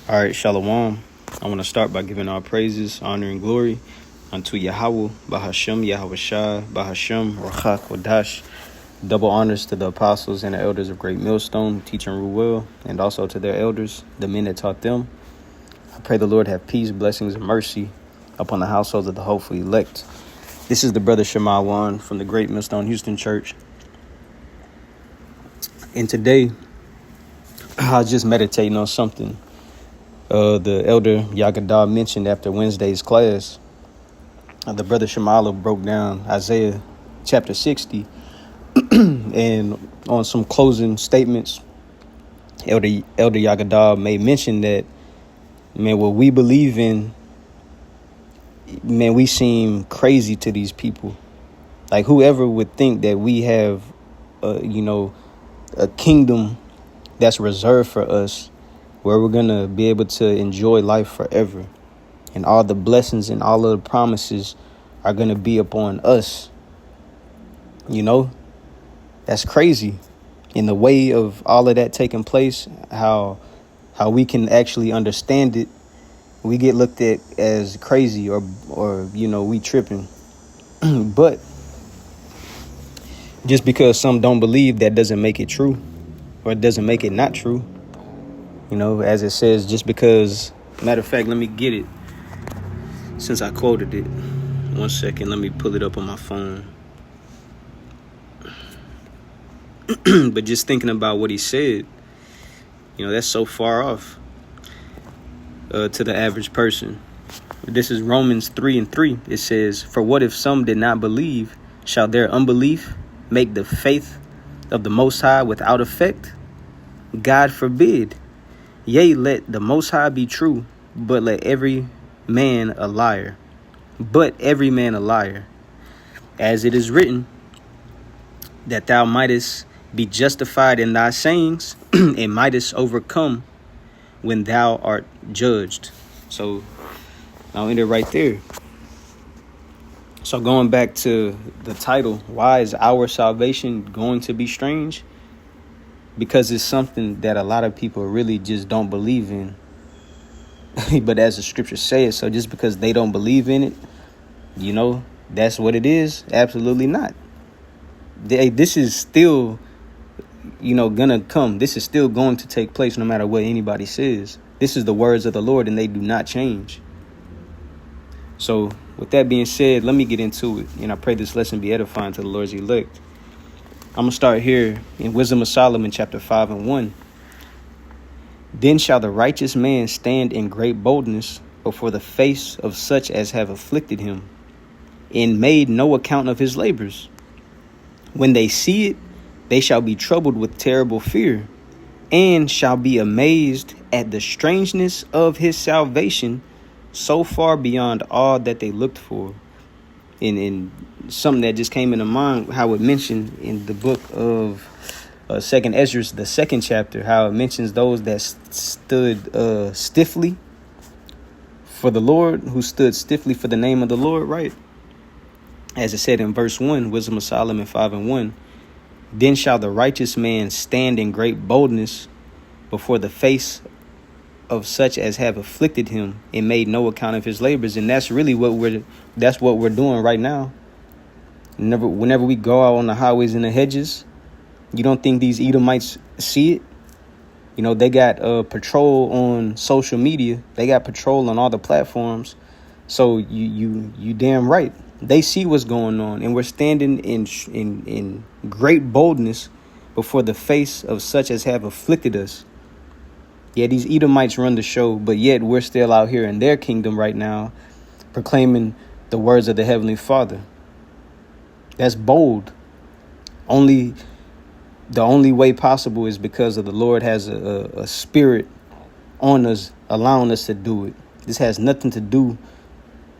All right, Shalom. I want to start by giving our praises, honor, and glory unto Yahweh, Bahashem, Yahweh Shai, Bahashem, Rachak, Wadash. Double honors to the apostles and the elders of Great Millstone, teaching Ruel, and also to their elders, the men that taught them. I pray the Lord have peace, blessings, and mercy upon the households of the hopefully elect. This is the brother Shemawan from the Great Millstone Houston Church. And today, I was just meditating on something the elder Yagadah mentioned after Wednesday's class. The brother Shemala broke down Isaiah chapter 60 and on some closing statements, elder Yagadah made mention that, man, what we believe in, man, we seem crazy to these people. Like, whoever would think that we have a kingdom that's reserved for us, where we're going to be able to enjoy life forever. And all the blessings and all of the promises are going to be upon us. You know, that's crazy. In the way of all of that taking place, how we can actually understand it, we get looked at as crazy or we tripping. But just because some don't believe, that doesn't make it true, or it doesn't make it not true. You know, as it says, just because, matter of fact, let me get it since I quoted it. 1 second, let me pull it up on my phone. But just thinking about what he said, that's so far off to the average person. This is Romans 3:3. It says, "For what if some did not believe? Shall their unbelief make the faith of the Most High without effect? God forbid. Yea, let the Most High be true, but let every man a liar. But every man a liar. As it is written, that thou mightest be justified in thy sayings, and mightest overcome when thou art judged." So I'll end it right there. So going back to the title, why is our salvation going to be strange? Because it's something that a lot of people really just don't believe in. But as the scripture says, so just because they don't believe in it, that's what it is? Absolutely not. This is still, gonna come. This is still going to take place no matter what anybody says. This is the words of the Lord, and they do not change. So with that being said, let me get into it. And I pray this lesson be edifying to the Lord's elect. I'm going to start here in Wisdom of Solomon, chapter 5:1. "Then shall the righteous man stand in great boldness before the face of such as have afflicted him, and made no account of his labors. When they see it, they shall be troubled with terrible fear, and shall be amazed at the strangeness of his salvation, so far beyond all that they looked for." In something that just came into mind, how it mentioned in the book of Second Ezra, the second chapter, how it mentions those that stood stiffly for the Lord, who stood stiffly for the name of the Lord, right? As it said in verse 1, Wisdom of Solomon 5:1, "Then shall the righteous man stand in great boldness before the face of such as have afflicted him, and made no account of his labors." And that's really what we're doing right now. Whenever we go out on the highways and the hedges, you don't think these Edomites see it? They got patrol on social media. They got patrol on all the platforms. So you damn right. They see what's going on, and we're standing in great boldness before the face of such as have afflicted us. Yeah, these Edomites run the show, but yet we're still out here in their kingdom right now, proclaiming the words of the Heavenly Father. That's bold. The only way possible is because of the Lord has a spirit on us, allowing us to do it. This has nothing to do,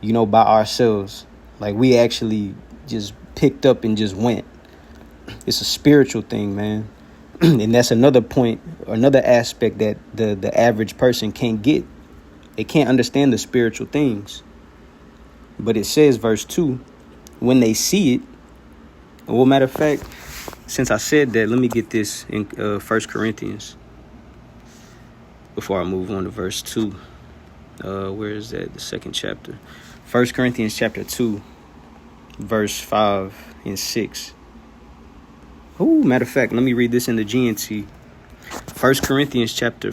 by ourselves. Like, we actually just picked up and just went. It's a spiritual thing, man. And that's another point, another aspect that the average person can't get. They can't understand the spiritual things. But it says, verse 2, when they see it, well, matter of fact, since I said that, let me get this in 1 Corinthians. before I move on to verse 2. Where is that? The second chapter. 1 Corinthians chapter 2, verse 5 and 6. Oh, matter of fact, let me read this in the GNT. 1 Corinthians chapter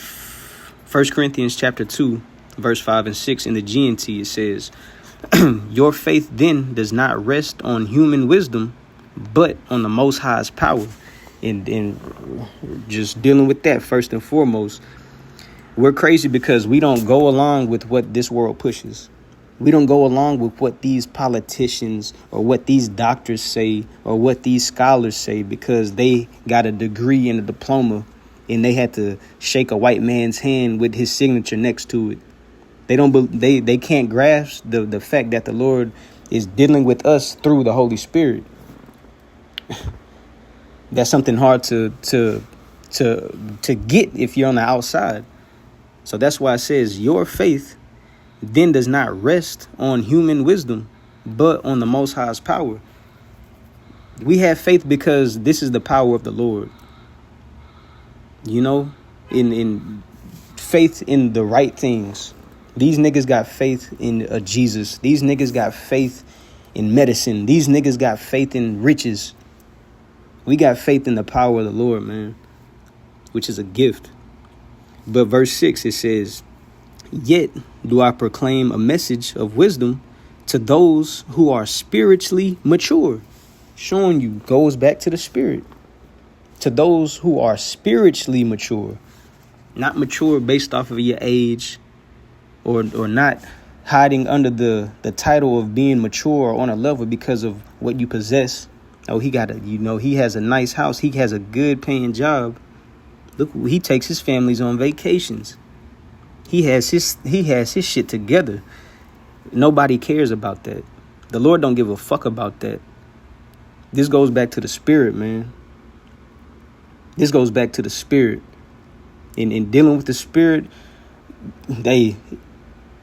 2, verse 5 and 6 in the GNT, it says, your faith then does not rest on human wisdom, but on the Most High's power. And just dealing with that first and foremost, we're crazy because we don't go along with what this world pushes. We don't go along with what these politicians or what these doctors say or what these scholars say because they got a degree and a diploma and they had to shake a white man's hand with his signature next to it. They can't grasp the fact that the Lord is dealing with us through the Holy Spirit. That's something hard to get if you're on the outside. So that's why it says your faith then does not rest on human wisdom, but on the Most High's power. We have faith because this is the power of the Lord. You know, in faith in the right things. These niggas got faith in Jesus. These niggas got faith in medicine. These niggas got faith in riches. We got faith in the power of the Lord, man, which is a gift. But verse 6, it says, yet do I proclaim a message of wisdom to those who are spiritually mature. Showing you goes back to the spirit. To those who are spiritually mature. Not mature based off of your age or not hiding under the title of being mature or on a level because of what you possess. Oh, he has a nice house. He has a good paying job. Look, he takes his families on vacations. He has his shit together. Nobody cares about that. The Lord don't give a fuck about that. This goes back to the spirit, man. This goes back to the spirit. In dealing with the spirit,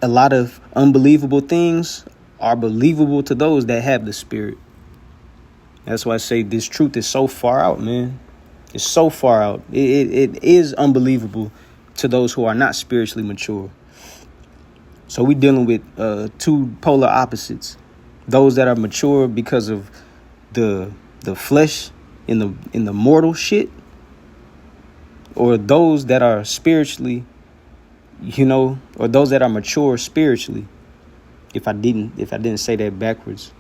a lot of unbelievable things are believable to those that have the spirit. That's why I say this truth is so far out, man. It's so far out. It is unbelievable to those who are not spiritually mature. So we're dealing with two polar opposites. Those that are mature because of the flesh in the mortal shit, or those that are spiritually, or those that are mature spiritually. If I didn't say that backwards.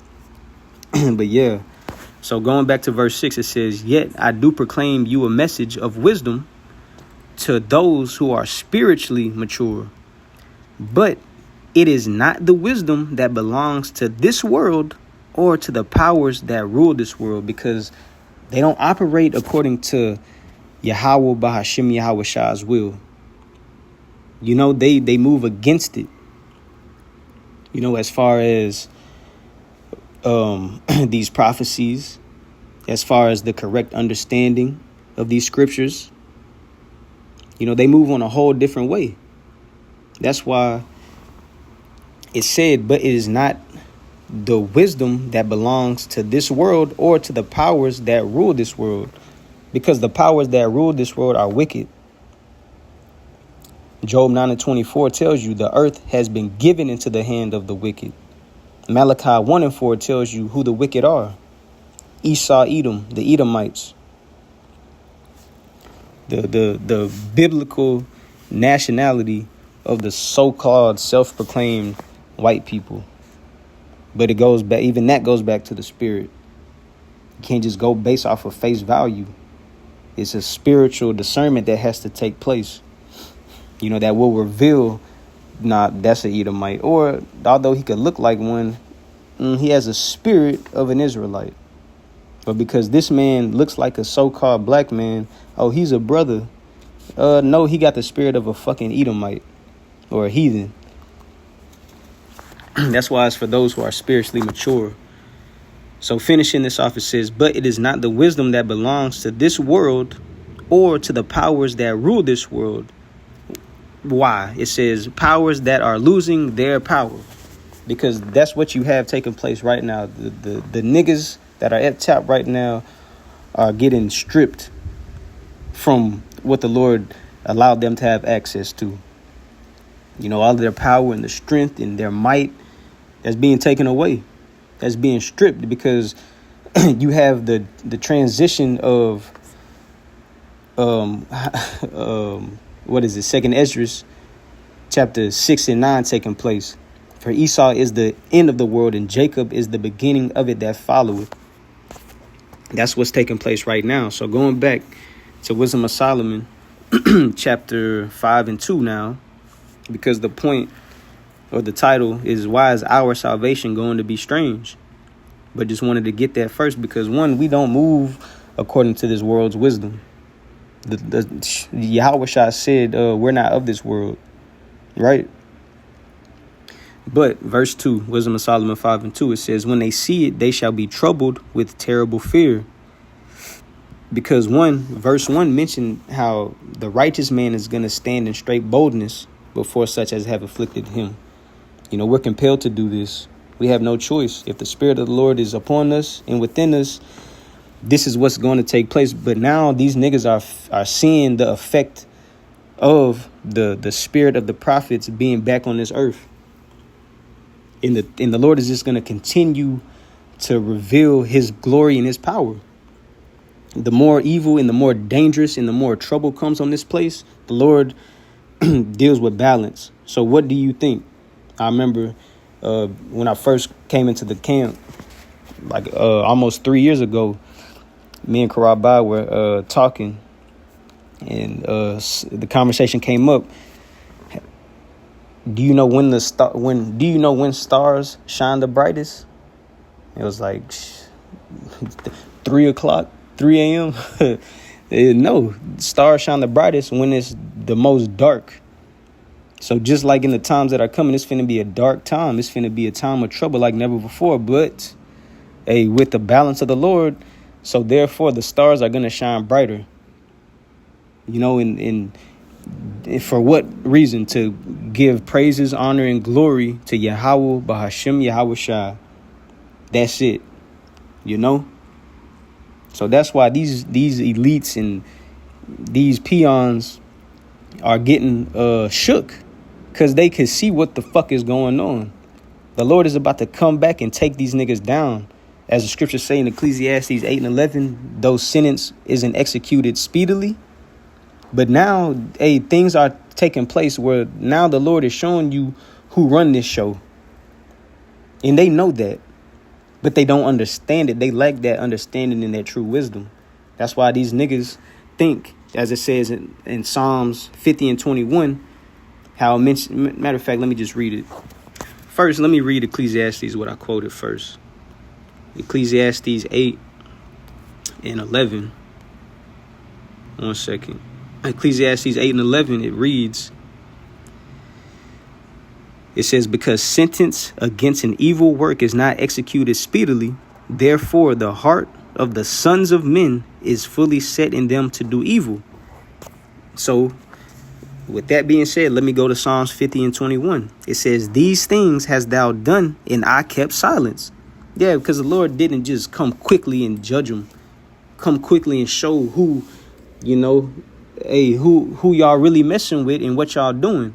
But yeah. So going back to verse 6, it says, yet I do proclaim you a message of wisdom to those who are spiritually mature. But it is not the wisdom that belongs to this world or to the powers that rule this world, because they don't operate according to Yahweh Bahashim Yahweh Shah's will. They move against it. As far as these prophecies, as far as the correct understanding of these scriptures, they move on a whole different way. That's why it said, but it is not the wisdom that belongs to this world or to the powers that rule this world, because the powers that rule this world are wicked. Job 9:24 tells you the earth has been given into the hand of the wicked. Malachi 1:4 tells you who the wicked are. Esau, Edom, the Edomites. The biblical nationality of the so-called self-proclaimed white people. But it goes back, even that goes back to the spirit. You can't just go based off of face value. It's a spiritual discernment that has to take place. That will reveal, that's an Edomite. Or, although he could look like one, he has a spirit of an Israelite. But because this man looks like a so-called black man, oh, he's a brother. No, he got the spirit of a fucking Edomite or a heathen. That's why it's for those who are spiritually mature. So finishing this off, it says, but it is not the wisdom that belongs to this world or to the powers that rule this world. Why? It says powers that are losing their power, because that's what you have taking place right now. The niggas that are at top right now are getting stripped from what the Lord allowed them to have access to. All of their power and the strength and their might that's being taken away, that's being stripped, because you have the transition of what is it, Second Esdras chapter 6 and 9 taking place. For Esau is the end of the world, and Jacob is the beginning of it that followeth. That's what's taking place right now. So going back to Wisdom of Solomon, chapter 5 and 2 now, because the point or the title is, why is our salvation going to be strange? But just wanted to get that first, because one, we don't move according to this world's wisdom. The Yahweh Shah said, we're not of this world, right? But verse 2, Wisdom of Solomon 5 and 2, it says, when they see it, they shall be troubled with terrible fear. Because verse 1 mentioned how the righteous man is going to stand in straight boldness before such as have afflicted him. We're compelled to do this. We have no choice. If the Spirit of the Lord is upon us and within us, this is what's going to take place. But now these niggas are seeing the effect of the spirit of the prophets being back on this earth. And the Lord is just going to continue to reveal his glory and his power. The more evil and the more dangerous and the more trouble comes on this place, the Lord deals with balance. So what do you think? I remember when I first came into the camp, like almost 3 years ago, me and Karabai were talking, and the conversation came up. Do you know when when stars shine the brightest? It was like 3 o'clock, 3 a.m. No, stars shine the brightest when it's the most dark. So just like in the times that are coming, it's finna be a dark time. It's finna be a time of trouble like never before. But with the balance of the Lord, so therefore the stars are gonna shine brighter. And for what reason? To give praises, honor, and glory to Yahweh, Bahashem, Yahweh Shah. That's it. So that's why these elites and these peons are getting shook, because they can see what the fuck is going on. The Lord is about to come back and take these niggas down. As the scriptures say in Ecclesiastes 8 and 11, though sentence isn't executed speedily. But now, things are taking place where now the Lord is showing you who run this show. And they know that, but they don't understand it. They lack that understanding and that true wisdom. That's why these niggas think, as it says in Psalms 50 and 21, how it mentioned, matter of fact, let me just read it. First, let me read Ecclesiastes, what I quoted first. Ecclesiastes 8 and 11. 1 second. Ecclesiastes 8 and 11, it reads, it says, because sentence against an evil work is not executed speedily, therefore the heart of the sons of men is fully set in them to do evil. So with that being said, let me go to Psalms 50 and 21. It says, these things hast thou done, and I kept silence. Yeah, because the Lord didn't just come quickly and judge them. Come quickly and show who y'all really messing with and what y'all doing.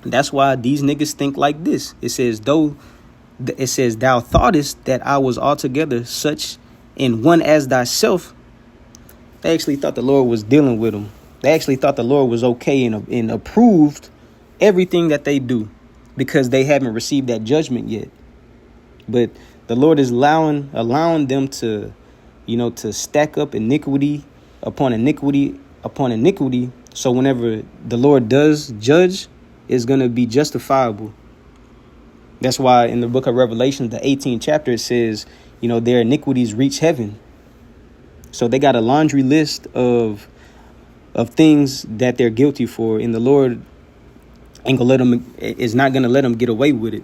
That's why these niggas think like this. It says, thou thoughtest that I was altogether such in one as thyself. They actually thought the Lord was dealing with them. They actually thought the Lord was okay and approved everything that they do, because they haven't received that judgment yet. But the Lord is allowing them to, to stack up iniquity upon iniquity upon iniquity. So whenever the Lord does judge, it's going to be justifiable. That's why in the book of Revelation, the 18th chapter, it says, their iniquities reach heaven. So they got a laundry list of things that they're guilty for, and the Lord is not going to let them get away with it.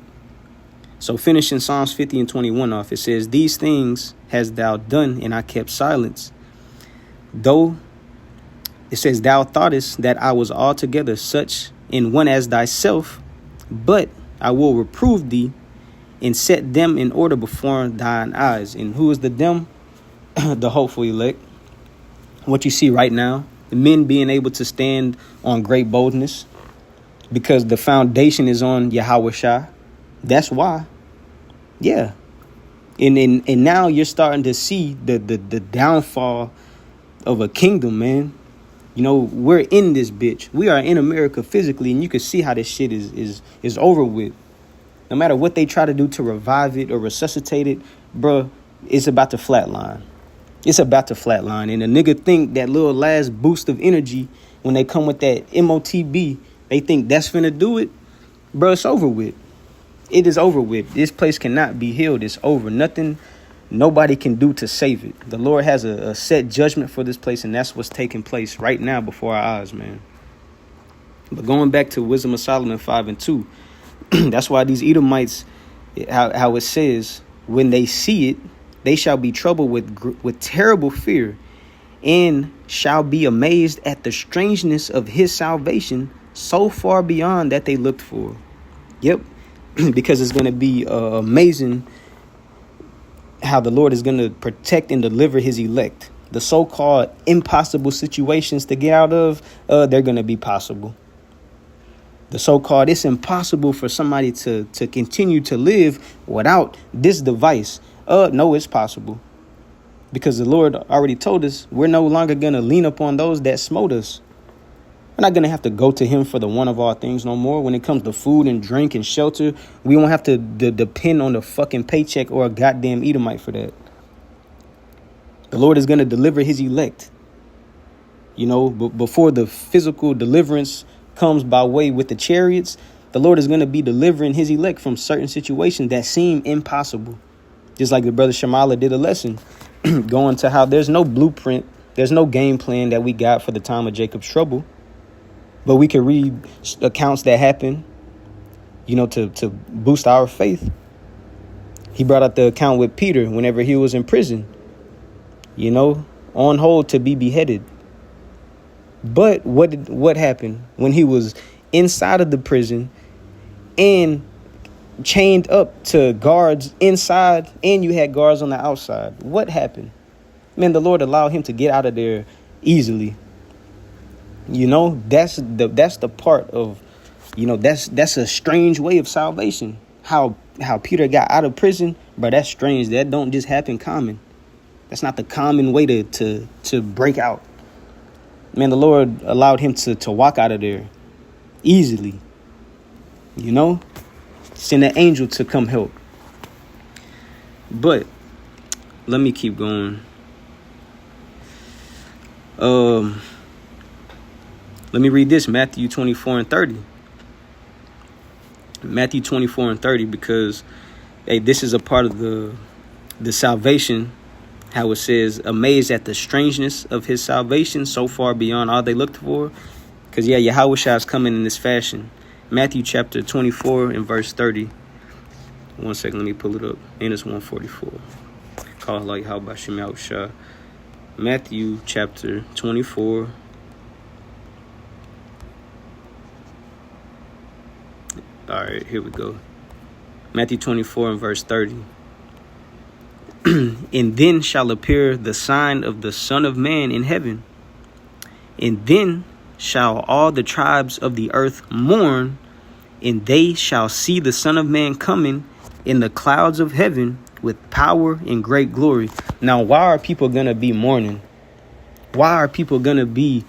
So finishing Psalms 50 and 21 off, it says, these things hast thou done, and I kept silence. Though it says, thou thoughtest that I was altogether such in one as thyself, but I will reprove thee and set them in order before thine eyes. And who is the them? The hopeful elect. What you see right now, men being able to stand on great boldness, because the foundation is on Yahweh Shai. That's why. Yeah. And now you're starting to see the downfall of a kingdom, man. You know, we're in this bitch. We are in America physically, and you can see how this shit is over with. No matter what they try to do to revive it or resuscitate it, bruh, it's about to flatline. It's about to flatline. And a nigga think that little last boost of energy, when they come with that MOTB, they think that's finna do it. Bruh, it's over with. It is over with. This place cannot be healed. It's over. Nothing nobody can do to save it. The Lord has a set judgment for this place, and that's what's taking place right now before our eyes, man. But going back to Wisdom of Solomon 5:2, that's why these Edomites, how it says, when they see it, they shall be troubled with terrible fear, and shall be amazed at the strangeness of his salvation, so far beyond that they looked for. Yep, because it's going to be amazing how the Lord is going to protect and deliver his elect. The so-called impossible situations to get out of, they're going to be possible. The so-called it's impossible for somebody to continue to live without this device. No, it's possible. Because the Lord already told us we're no longer going to lean upon those that smote us. We're not going to have to go to him for the one of all things no more. When it comes to food and drink and shelter, we won't have to depend on the fucking paycheck or a goddamn Edomite for that. The Lord is going to deliver his elect. You know, before the physical deliverance comes by way with the chariots, the Lord is going to be delivering his elect from certain situations that seem impossible. Just like the brother Shamala did a lesson going to how there's no blueprint, there's no game plan that we got for the time of Jacob's trouble. But we can read accounts that happen, you know, to boost our faith. He brought out the account with Peter whenever he was in prison, you know, on hold to be beheaded. But what happened when he was inside of the prison and chained up to guards inside, and you had guards on the outside? What happened? Man, the Lord allowed him to get out of there easily. You know, that's the part of, you know, that's a strange way of salvation. How Peter got out of prison, but that's strange. That don't just happen common. That's not the common way to break out. Man, the Lord allowed him to walk out of there easily. You know, send an angel to come help. But let me keep going. Let me read this, Matthew 24:30. Matthew 24:30, because, hey, this is a part of the salvation, how it says, amazed at the strangeness of his salvation, so far beyond all they looked for. Because, yeah, Yahweh Shai is coming in this fashion. Matthew chapter 24 and verse 30. 1 second, let me pull it up. And it's 144. Call like how about Shemel Shah. Matthew chapter 24. All right, here we go. Matthew 24 and verse 30. And then shall appear the sign of the Son of Man in heaven. And then shall all the tribes of the earth mourn, and they shall see the Son of Man coming in the clouds of heaven with power and great glory. Now, why are people going to be mourning? Why are people going to be,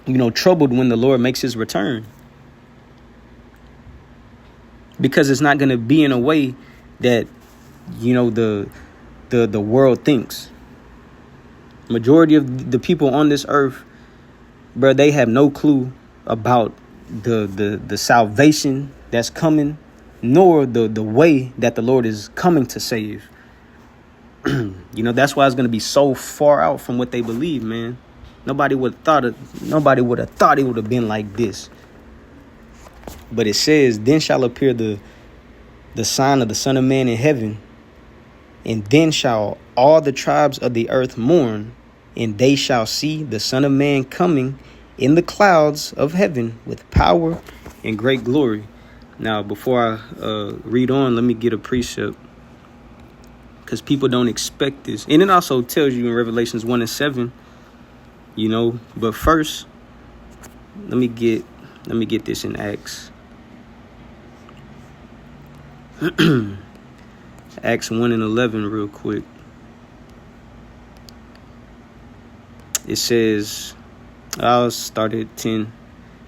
you know, troubled when the Lord makes his return? Because it's not going to be in a way that, you know, the world thinks. Majority of the people on this earth, bro, they have no clue about the salvation that's coming, nor the way that the Lord is coming to save. You know, that's why it's going to be so far out from what they believe, man. Nobody would have thought it would have been like this. But it says, then shall appear the sign of the Son of Man in heaven, and then shall all the tribes of the earth mourn, and they shall see the Son of Man coming in the clouds of heaven with power and great glory. Now, before I read on, let me get a precept, because people don't expect this. And it also tells you in Revelations 1 and 7, you know. But first, let me get this in Acts. Acts 1:11 real quick. It says, I'll start at 10.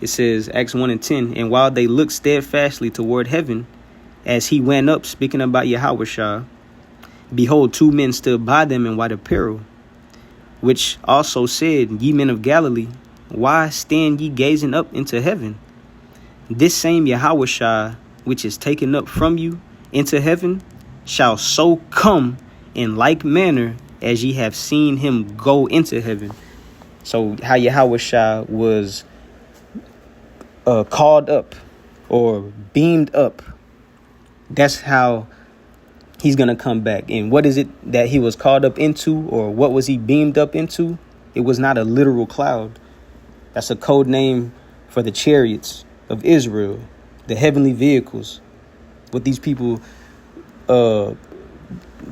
It says, Acts 1:10, and while they looked steadfastly toward heaven, as he went up, speaking about Yahushua, behold, 2 men stood by them in white apparel, which also said, Ye men of Galilee, why stand ye gazing up into heaven? This same Yahushua, which is taken up from you into heaven, shall so come in like manner as ye have seen him go into heaven. So how Yahushua was called up or beamed up, that's how he's going to come back. And what is it that he was called up into, or what was he beamed up into? It was not a literal cloud. That's a code name for the chariots of Israel, the heavenly vehicles. What these people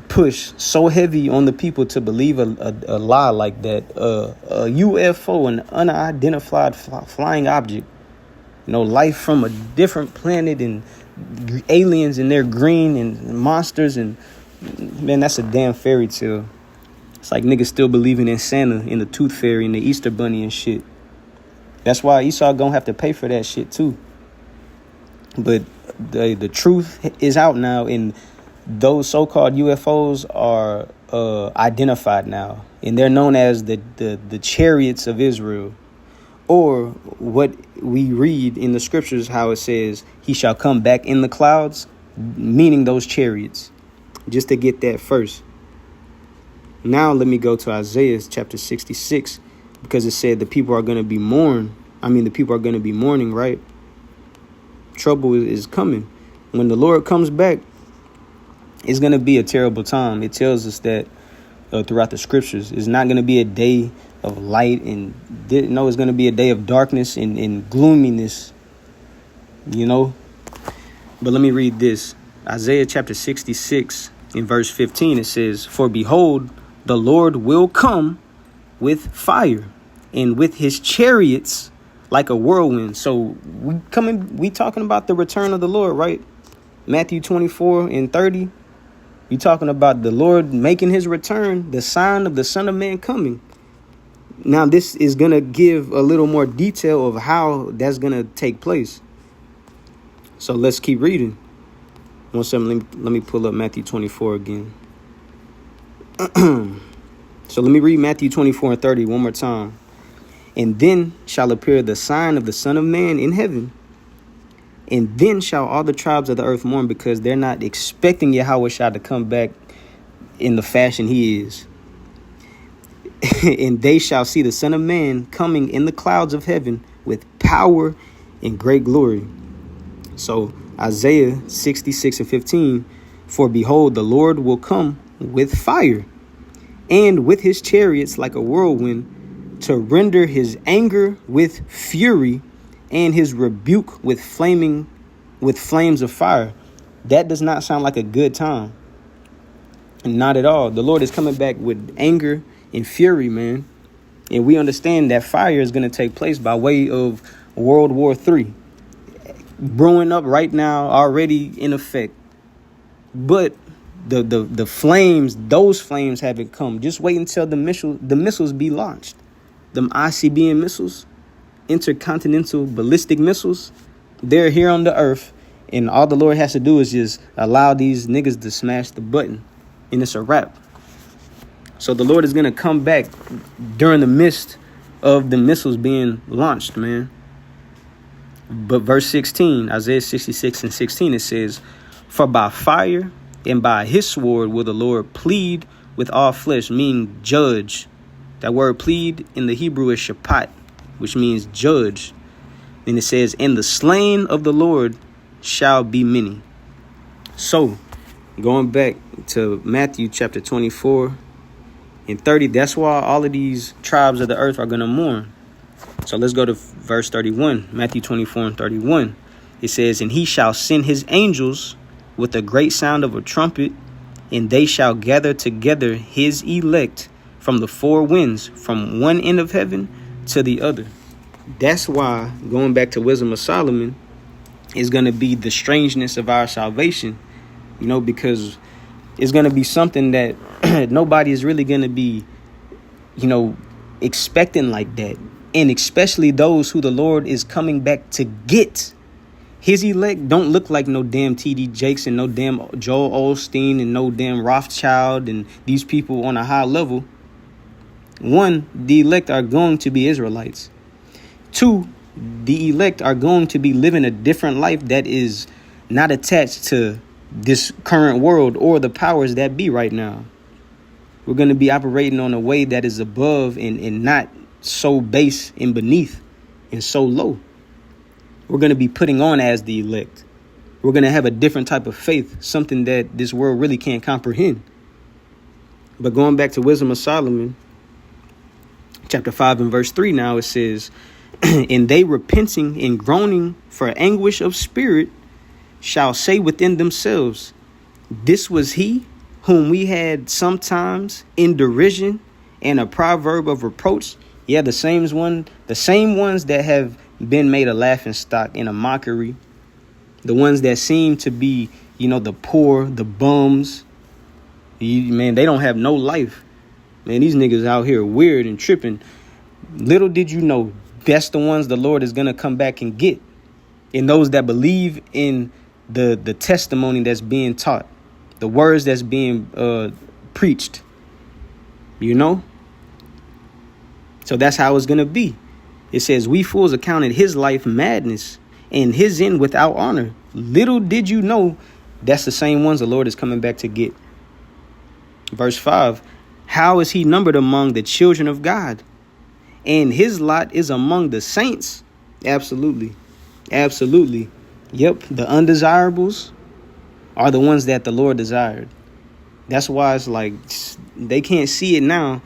push so heavy on the people to believe a lie like that. A UFO, an unidentified flying object, life from a different planet, and aliens, and they're green, and monsters, and man, that's a damn fairy tale. It's like niggas still believing in Santa, in the Tooth Fairy, and the Easter Bunny and shit. That's why Esau gonna have to pay for that shit too. But the truth is out now, and those so-called UFOs are identified now, and they're known as the chariots of Israel, or what we read in the scriptures, how it says he shall come back in the clouds, meaning those chariots. Just to get that first. Now let me go to Isaiah chapter 66, because it said the people are going to be the people are going to be mourning, right? Trouble is coming. When the Lord comes back, it's going to be a terrible time. It tells us that throughout the scriptures. It's not going to be a day of light, and it's going to be a day of darkness and gloominess, But let me read this. Isaiah chapter 66 in verse 15, it says, For behold, the Lord will come with fire, and with his chariots like a whirlwind. So we talking about the return of the Lord, right? Matthew 24 and 30. You talking about the Lord making his return, the sign of the Son of Man coming. Now, this is going to give a little more detail of how that's going to take place. So let's keep reading. One second, let me pull up Matthew 24 again. So let me read Matthew 24 and 30 one more time. And then shall appear the sign of the Son of Man in heaven. And then shall all the tribes of the earth mourn, because they're not expecting Yahushua to come back in the fashion he is. And they shall see the Son of Man coming in the clouds of heaven with power and great glory. So Isaiah 66 and 15, for behold, the Lord will come with fire, and with his chariots like a whirlwind, to render his anger with fury, and his rebuke with flames of fire. That does not sound like a good time. Not at all. The Lord is coming back with anger and fury, man. And we understand that fire is going to take place by way of World War III. Brewing up right now, already in effect. But the flames, those flames haven't come. Just wait until the missiles be launched. Them ICBM missiles, intercontinental ballistic missiles, they're here on the earth. And all the Lord has to do is just allow these niggas to smash the button. And it's a wrap. So the Lord is going to come back during the midst of the missiles being launched, man. But verse 16, Isaiah 66 and 16, it says, for by fire and by his sword will the Lord plead with all flesh, meaning judge. That word plead in the Hebrew is shapat, which means judge. And it says, and the slain of the Lord shall be many. So going back to Matthew chapter 24 and 30, that's why all of these tribes of the earth are going to mourn. So let's go to verse 31, Matthew 24 and 31. It says, and he shall send his angels with a great sound of a trumpet, and they shall gather together his elect from the four winds, from one end of heaven to the other. That's why, going back to Wisdom of Solomon, is going to be the strangeness of our salvation, because it's going to be something that nobody is really going to be, expecting like that. And especially those who the Lord is coming back to get. His elect don't look like no damn T.D. Jakes and no damn Joel Osteen and no damn Rothschild and these people on a high level. One, the elect are going to be Israelites. Two, the elect are going to be living a different life that is not attached to this current world or the powers that be right now. We're going to be operating on a way that is above and not so base and beneath and so low. We're going to be putting on as the elect. We're going to have a different type of faith, something that this world really can't comprehend. But going back to Wisdom of Solomon, chapter 5 and verse 3 now, it says, and they repenting and groaning for anguish of spirit shall say within themselves, this was he whom we had sometimes in derision and a proverb of reproach. Yeah, the same ones that have been made a laughing stock and a mockery. The ones that seem to be, the poor, the bums. Man, they don't have no life. Man, these niggas out here weird and tripping. Little did you know, that's the ones the Lord is going to come back and get. And those that believe in the testimony that's being taught, the words that's being preached, So that's how it's going to be. It says, we fools accounted his life madness and his end without honor. Little did you know, that's the same ones the Lord is coming back to get. Verse 5, how is he numbered among the children of God? And his lot is among the saints. Absolutely. Absolutely. Yep. The undesirables are the ones that the Lord desired. That's why it's like they can't see it now.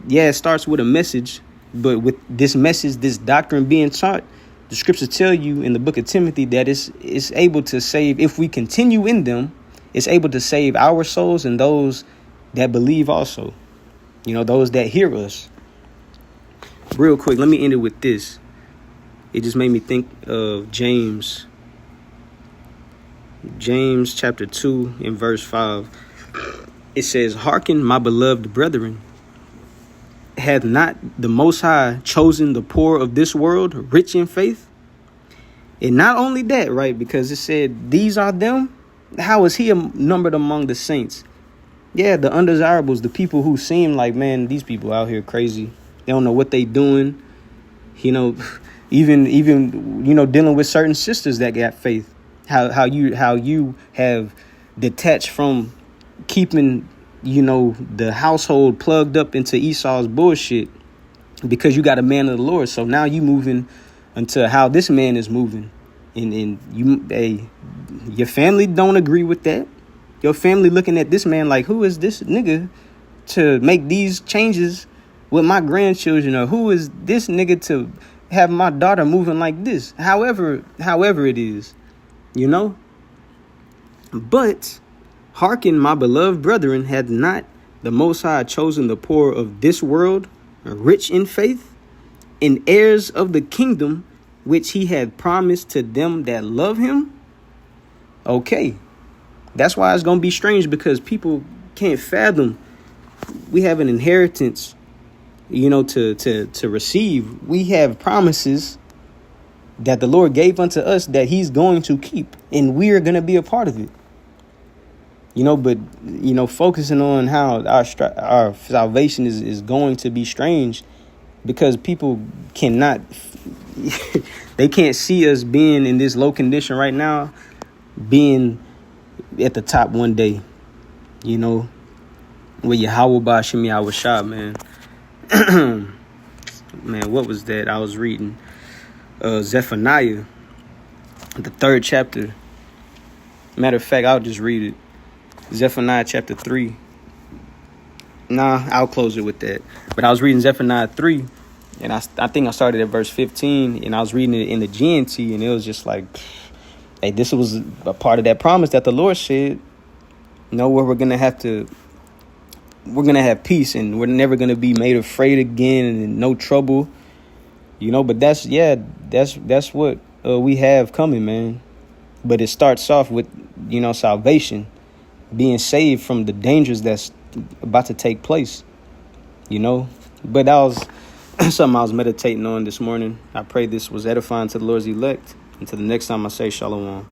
Yeah, it starts with a message. But with this message, this doctrine being taught, the scriptures tell you in the book of Timothy that it's able to save. If we continue in them, it's able to save our souls and those that believe also. Those that hear us. Real quick, let me end it with this. It just made me think of James chapter 2 and verse 5. It says, hearken, my beloved brethren. Hath not the Most High chosen the poor of this world, rich in faith? And not only that, right? Because it said, these are them. How is he numbered among the saints? Yeah, the undesirables, the people who seem like, man, these people out here crazy. They don't know what they doing. Even dealing with certain sisters that got faith. How you have detached from keeping the household plugged up into Esau's bullshit because you got a man of the Lord. So now you moving into how this man is moving. And your family don't agree with that. Your family looking at this man like, who is this nigga to make these changes with my grandchildren? Or who is this nigga to have my daughter moving like this? However it is, But hearken, my beloved brethren, had not the Most High chosen the poor of this world, rich in faith, and heirs of the kingdom, which he had promised to them that love him? Okay. That's why it's going to be strange, because people can't fathom. We have an inheritance, to receive. We have promises that the Lord gave unto us that he's going to keep, and we are going to be a part of it. But focusing on how our salvation is going to be strange, because people cannot, they can't see us being in this low condition right now, being at the top one day, with Yahweh Bashim Yahweh Shah, man. Man, what was that? I was reading Zephaniah, the 3rd chapter. Matter of fact, I'll just read it. Zephaniah chapter 3. Nah, I'll close it with that. But I was reading Zephaniah 3, and I think I started at verse 15, and I was reading it in the GNT, and it was just like, hey, this was a part of that promise that the Lord said, where we're going to have to we're going to have peace and we're never going to be made afraid again and no trouble, but that's what we have coming, man. But it starts off with, salvation, being saved from the dangers that's about to take place, But that was something I was meditating on this morning. I pray this was edifying to the Lord's elect. Until the next time I say shalom.